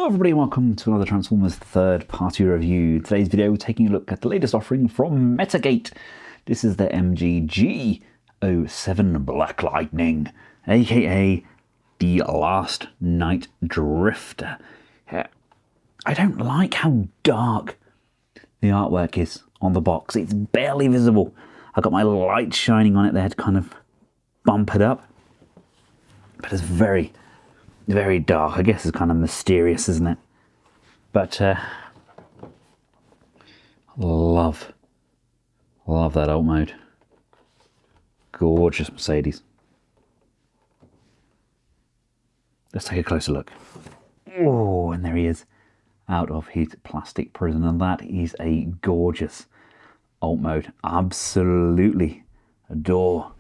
Hello everybody, welcome to another Transformers third-party review. Today's video, we're taking a look at the latest offering from Metagate. This is the G07 Black Lightning, aka the Last Night Drifter. I don't like how dark the artwork is on the box. It's barely visible. I've got my light shining on it there to kind of bump it up. But it's very dark. I guess it's kind of mysterious, isn't it? But love that alt mode. Gorgeous Mercedes. Let's take a closer look. Oh, and there he is, out of his plastic prison, and that is a gorgeous alt mode. Absolutely adore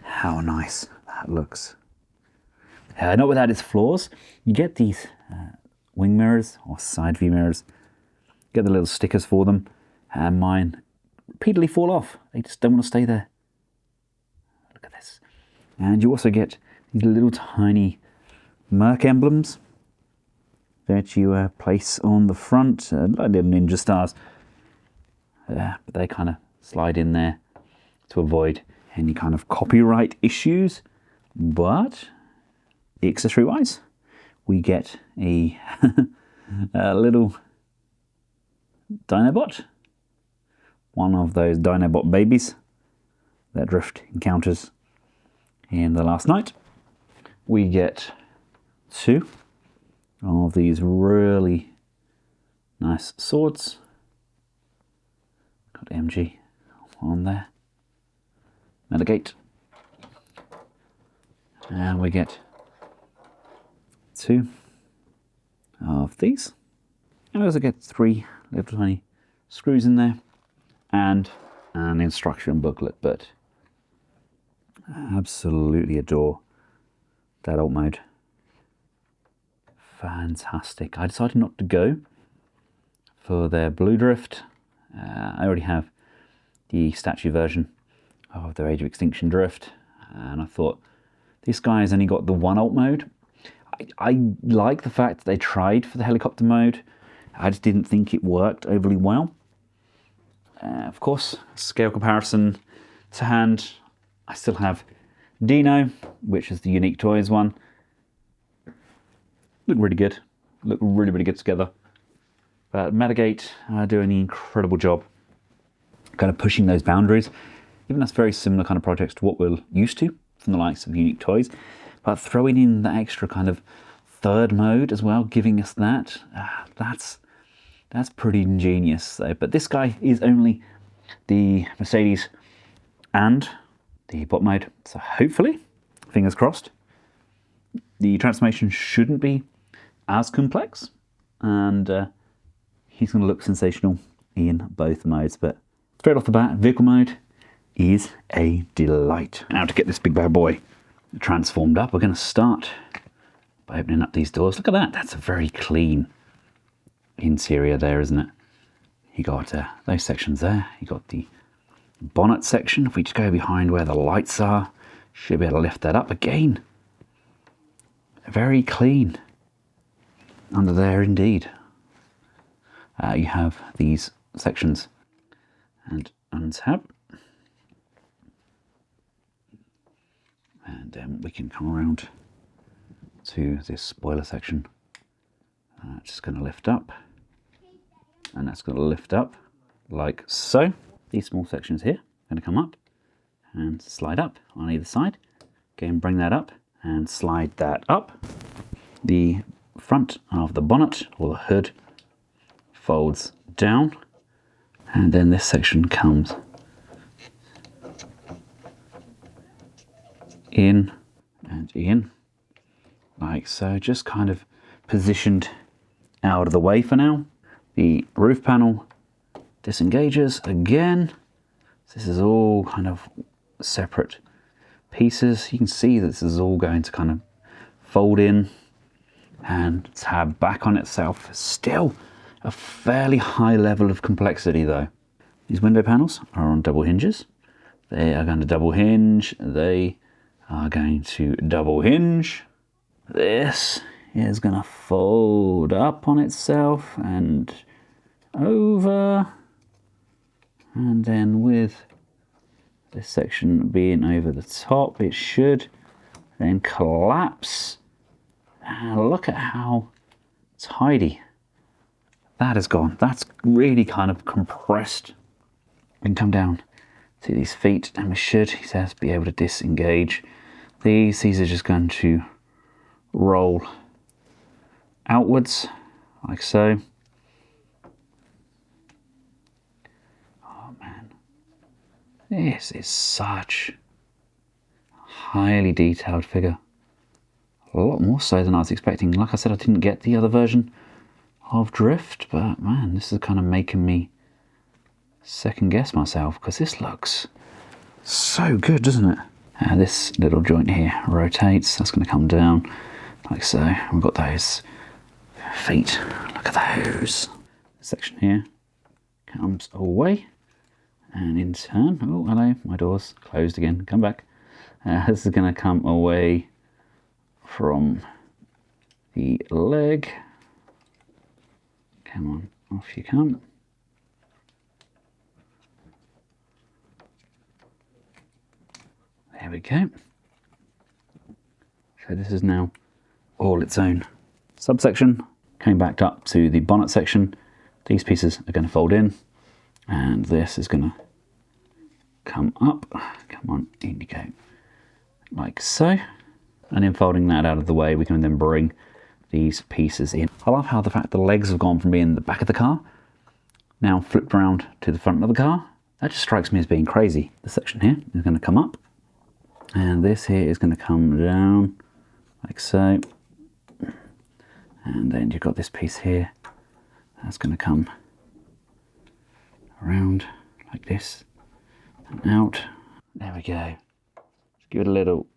how nice that looks. Not without its flaws. You get these wing mirrors or side view mirrors. Get the little stickers for them, and mine repeatedly fall off. They just don't want to stay there. Look at this. And you also get these little tiny Merc emblems that you place on the front, like little ninja stars. But they kind of slide in there to avoid any kind of copyright issues. But accessory-wise, we get a, a little Dinobot, one of those Dinobot babies that Drift encounters in The Last Night. We get two of these really nice swords. Got MG on there. Metagate. And we get two of these, and we also get three little tiny screws in there and an instruction booklet. But I absolutely adore that alt mode. Fantastic. I decided not to go for their Blue Drift. I already have the statue version of their Age of Extinction Drift, and I thought this guy has only got the one alt mode. I like the fact that they tried for the helicopter mode. I just didn't think it worked overly well. Of course, scale comparison to hand, I still have Dino, which is the Unique Toys one. Look really good. Look really good together. But Metagate are doing an incredible job kind of pushing those boundaries. Even that's very similar kind of projects to what we're used to from the likes of Unique Toys. But throwing in that extra kind of third mode as well, giving us that, that's pretty ingenious. So, but this guy is only the Mercedes and the bot mode. So hopefully, fingers crossed, the transformation shouldn't be as complex. And he's going to look sensational in both modes. But straight off the bat, vehicle mode is a delight. Now to get this big bad boy transformed up, we're going to start by opening up these doors. Look at that. That's a very clean interior there, isn't it? You got those sections there. You got the bonnet section. If we just go behind where the lights are, should be able to lift that up again. Very clean under there indeed. You have these sections and untab. And then we can come around to this spoiler section. Just going to lift up, and that's going to lift up like so. These small sections here are going to come up and slide up on either side. Again, bring that up and slide that up. The front of the bonnet or the hood folds down, and then this section comes in and in like so, just kind of positioned out of the way for now. The roof panel disengages again. This is all kind of separate pieces. You can see that this is all going to kind of fold in and tab back on itself. Still a fairly high level of complexity though. These window panels are on double hinges. They are going to double hinge. They are going to double hinge. This is going to fold up on itself and over, and then with this section being over the top, it should then collapse. And look at how tidy that has gone. That's really kind of compressed. We can come down to these feet, and we should, he says, be able to disengage these. These are just going to roll outwards like so. Oh man, this is such a highly detailed figure. A lot more so than I was expecting. Like I said, I didn't get the other version of Drift, but man, this is kind of making me second guess myself, because this looks so good, doesn't it? This little joint here rotates. That's going to come down like so. We've got those feet. Look at those. This section here comes away, and in turn, oh hello, my door's closed again. Come back. This is going to come away from the leg. Come on, off you come. There we go. So this is now all its own subsection. Coming back up to the bonnet section, these pieces are going to fold in, and this is going to come up. Come on, in you go. Like so. And then folding that out of the way, we can then bring these pieces in. I love how the fact the legs have gone from being the back of the car, now flipped around to the front of the car. That just strikes me as being crazy. This section here is going to come up, and this here is going to come down like so. And then you've got this piece here that's going to come around like this and out. There we go. Just give it a little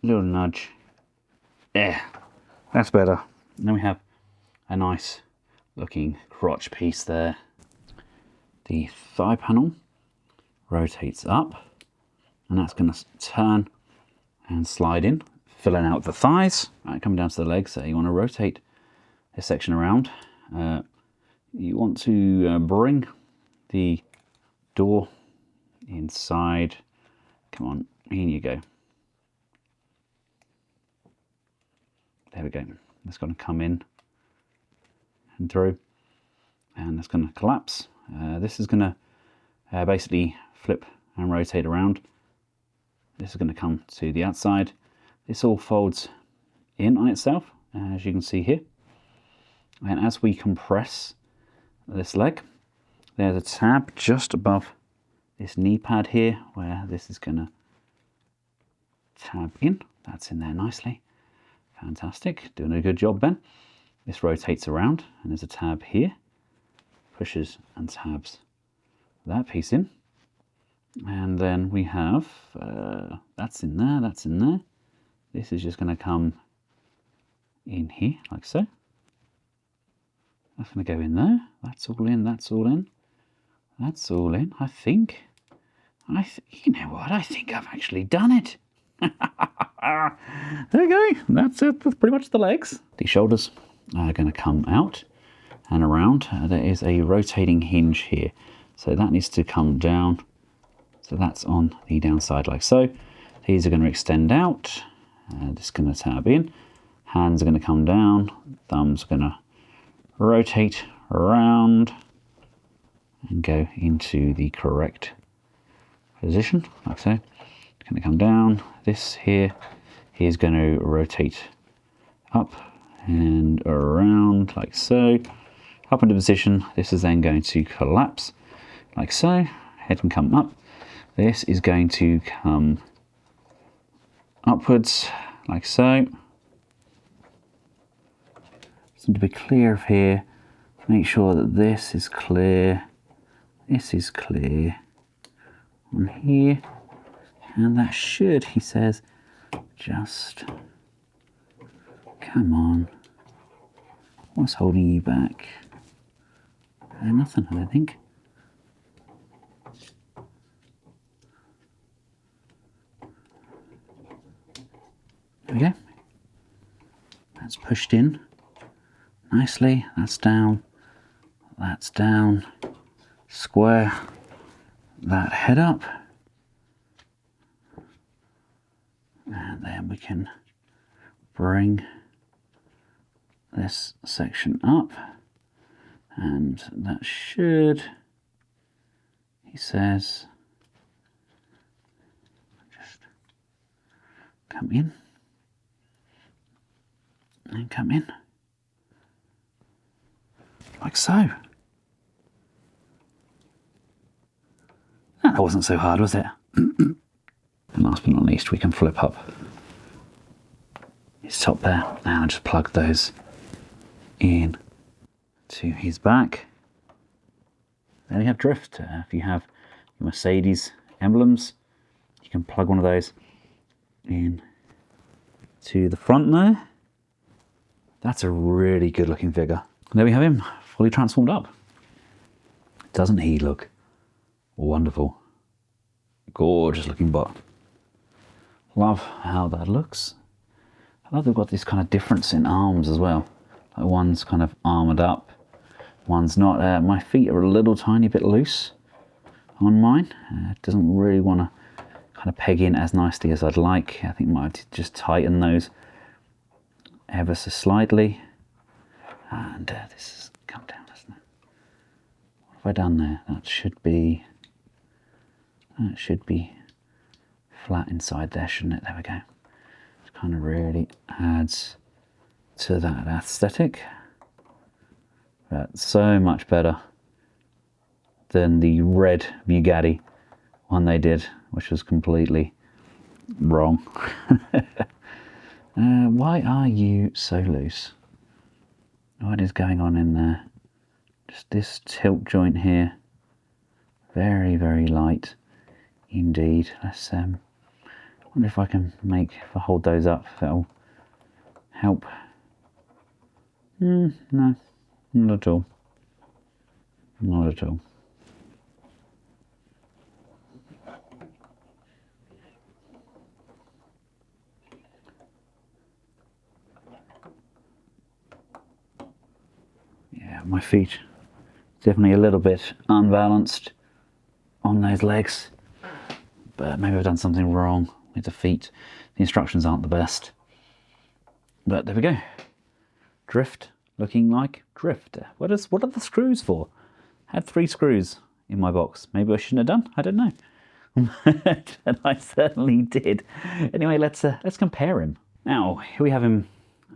nudge. Yeah, that's better. And then we have a nice looking crotch piece there. The thigh panel rotates up, and that's going to turn and slide in, filling out the thighs. Right, coming down to the legs, so you want to rotate this section around. You want to bring the door inside. Come on, in you go. There we go. That's going to come in and through, and that's going to collapse. This is going to basically flip and rotate around. This is going to come to the outside. This all folds in on itself, as you can see here. And as we compress this leg, there's a tab just above this knee pad here, where this is going to tab in. That's in there nicely. Fantastic, doing a good job, Ben. This rotates around, and there's a tab here. Pushes and tabs that piece in. And then we have, that's in there, that's in there. This is just going to come in here, like so. That's going to go in there. That's all in, that's all in. That's all in, I think. You know what, I think I've actually done it. There you go, that's it with pretty much the legs. The shoulders are going to come out and around. There is a rotating hinge here, so that needs to come down. So that's on the downside like so. These are going to extend out. This is going to tab in. Hands are going to come down. Thumbs are going to rotate around and go into the correct position like so. It's going to come down. This here is going to rotate up and around like so. Up into position. This is then going to collapse like so. Head can come up. This is going to come upwards like so. So to be clear of here, make sure that this is clear. This is clear on here. And that should, he says, just come on. What's holding you back? Nothing, I don't think. There we go. pushed in nicely. That's down, square that head up, and then we can bring this section up, and that should, he says, just come in and come in like so. That wasn't so hard, was it? And last but not least, we can flip up his top there and just plug those in to his back. Then we have drift. If you have your Mercedes emblems, you can plug one of those in to the front there. That's a really good looking figure. And there we have him, fully transformed up. Doesn't he look wonderful? Gorgeous looking bot. Love how that looks. I love they've got this kind of difference in arms as well. Like one's kind of armoured up, one's not. My feet are a little tiny bit loose on mine. It doesn't really want to kind of peg in as nicely as I'd like. I think I might just tighten those ever so slightly. And this has come down, hasn't it? What have I done there? That should be flat inside there, shouldn't it? There we go. It kind of really adds to that aesthetic. But so much better than the red Bugatti one they did, which was completely wrong. Why are you so loose? What is going on in there? Just this tilt joint here. Very, very light indeed. Let's wonder if I can hold those up, if that'll help. No, not at all. Not at all. Yeah, my feet definitely a little bit unbalanced on those legs, but maybe I've done something wrong with the feet. The instructions aren't the best, but there we go. Drift looking like drift. What are the screws for? I had 3 screws in my box. Maybe I shouldn't have done. I don't know. And I certainly did. Anyway, let's compare him. Now here we have him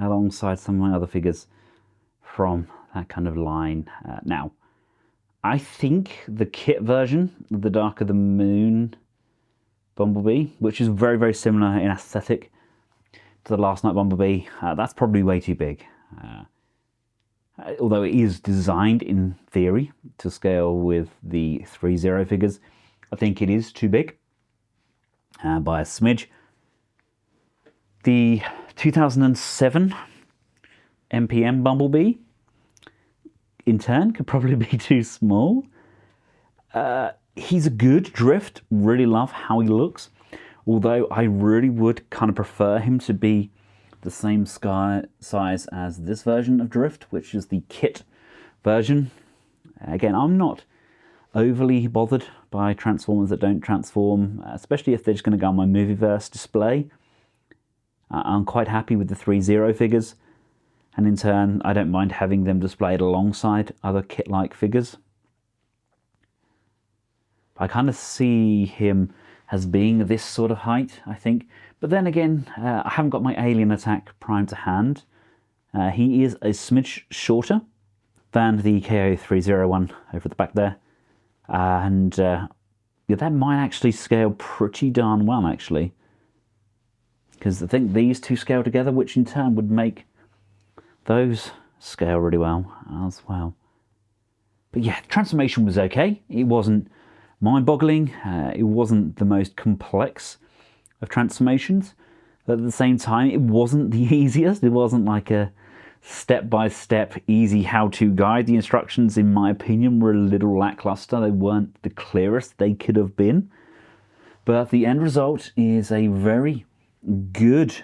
alongside some of my other figures from that kind of line. Now, I think the kit version of the Dark of the Moon Bumblebee, which is very, very similar in aesthetic to the Last Night Bumblebee, that's probably way too big. Although it is designed in theory to scale with the 3.0 figures, I think it is too big by a smidge. The 2007 MPM Bumblebee, in turn, could probably be too small. He's a good drift, really love how he looks, although I really would kind of prefer him to be the same size as this version of drift, which is the kit version. Again, I'm not overly bothered by Transformers that don't transform, especially if they're just going to go on my Movieverse display. I'm quite happy with the 3.0 figures, and in turn I don't mind having them displayed alongside other kit-like figures. I kind of see him as being this sort of height, I think. But then again, I haven't got my Alien Attack Prime to hand. He is a smidge shorter than the KO 301 over the back there. And yeah, that might actually scale pretty darn well, actually. Because I think these two scale together, which in turn would make those scale really well as well. But yeah, transformation was okay. It wasn't mind-boggling. It wasn't the most complex of transformations. But at the same time, it wasn't the easiest. It wasn't like a step-by-step easy how-to guide. The instructions, in my opinion, were a little lackluster. They weren't the clearest they could have been. But the end result is a very good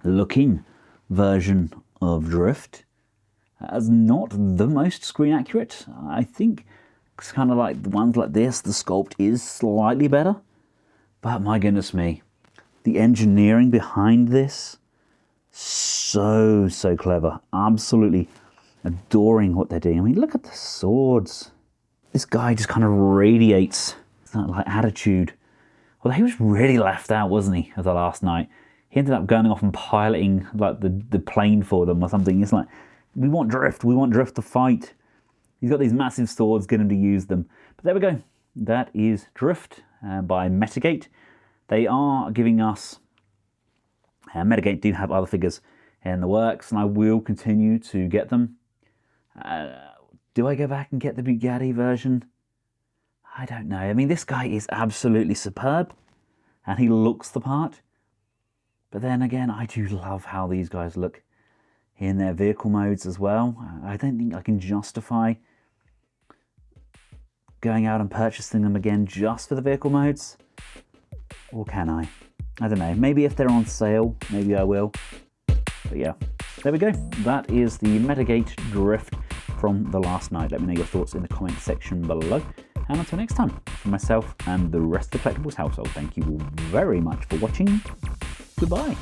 looking version of Drift as not the most screen accurate. I think it's kind of like the ones like this, the sculpt is slightly better, but my goodness me, the engineering behind this, so clever. Absolutely adoring what they're doing. I mean, look at the swords. This guy just kind of radiates that like attitude. Well, he was really left out, wasn't he, of the last night? He ended up going off and piloting like the plane for them or something. It's like, we want Drift to fight. He's got these massive swords, get him to use them. But there we go. That is Drift by Metagate. They are giving us... Metagate do have other figures in the works, and I will continue to get them. Do I go back and get the Bugatti version? I don't know. I mean, this guy is absolutely superb, and he looks the part. But then again, I do love how these guys look in their vehicle modes as well. I don't think I can justify going out and purchasing them again just for the vehicle modes. Or can I? I don't know. Maybe if they're on sale, maybe I will. But yeah, there we go. That is the Metagate Drift from the last night. Let me know your thoughts in the comment section below. And until next time, from myself and the rest of the Collectibles household, thank you all very much for watching. Goodbye.